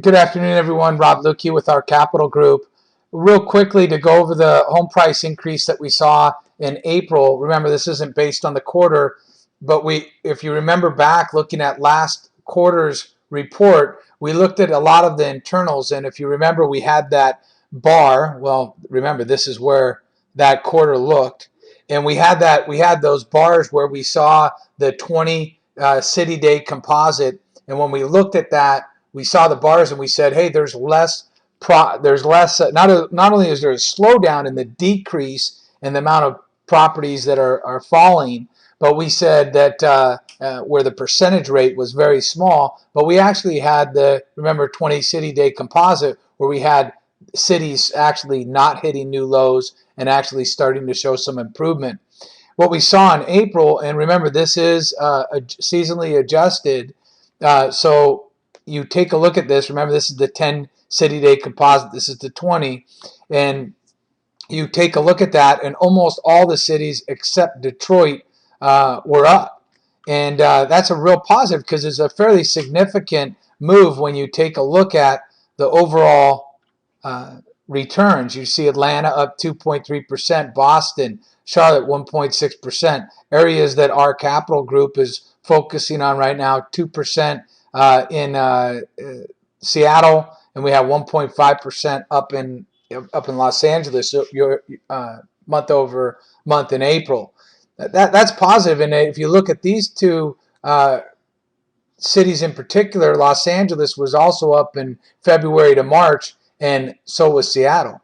Good afternoon, everyone. Rob Luke with our Capital Group. Real quickly to go over the home price increase that we saw in April. Remember, this isn't based on the quarter, but if you remember back looking at last quarter's report, we looked at a lot of the internals, and if you remember, we had that bar. Well, remember, this is where that quarter looked, and we had those bars where we saw the 20 city day composite, and when we looked at that, we saw the bars and we said, hey, there's less. Not only is there a slowdown in the decrease in the amount of properties that are falling, but we said that where the percentage rate was very small, but we actually had remember 20 city day composite where we had cities actually not hitting new lows and actually starting to show some improvement. What we saw in April, and remember this is seasonally adjusted, so you take a look at this. Remember, this is the 10 city day composite. This is the 20. And you take a look at that, and almost all the cities except Detroit were up. And that's a real positive because it's a fairly significant move when you take a look at the overall returns. You see Atlanta up 2.3%, Boston, Charlotte 1.6%. Areas that our Capital Group is focusing on right now, 2% in Seattle, and we have 1.5% up in Los Angeles. So your month over month in April. That's positive. And if you look at these two cities in particular, Los Angeles was also up in February to March, and so was Seattle.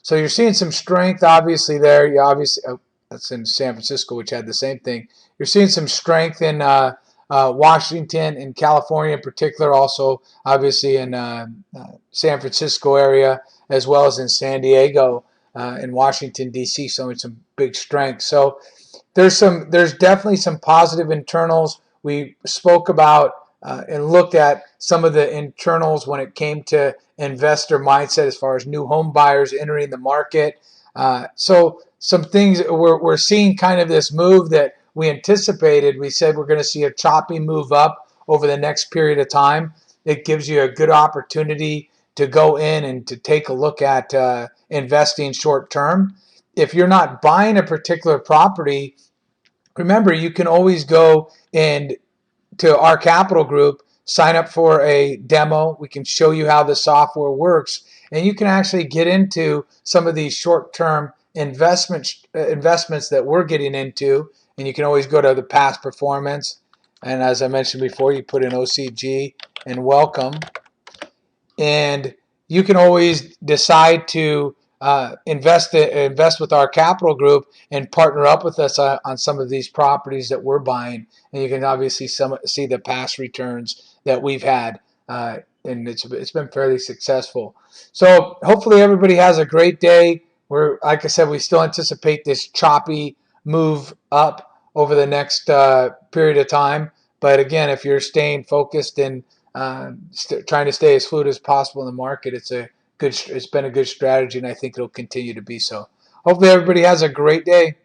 So you're seeing some strength, obviously there. You obviously that's in San Francisco, which had the same thing. You're seeing some strength in Washington and California in particular, also obviously in San Francisco area, as well as in San Diego and Washington D.C. So it's some big strength. So there's definitely some positive internals. We spoke about and looked at some of the internals when it came to investor mindset as far as new home buyers entering the market. So some things we're seeing kind of this move that we anticipated. We said we're going to see a choppy move up over the next period of time. It gives you a good opportunity to go in and to take a look at investing short term. If you're not buying a particular property, remember you can always go and to our Capital Group, sign up for a demo. We can show you how the software works, and you can actually get into some of these short-term investments that we're getting into. And you can always go to the past performance, and as I mentioned before, you put in OCG and welcome, and you can always decide to invest with our Capital Group and partner up with us on some of these properties that we're buying, and you can obviously see the past returns that we've had, and it's been fairly successful. So hopefully everybody has a great day. Like I said, we still anticipate this choppy move up over the next period of time. But again, if you're staying focused and trying to stay as fluid as possible in the market, it's been a good strategy, and I think it'll continue to be so. Hopefully everybody has a great day.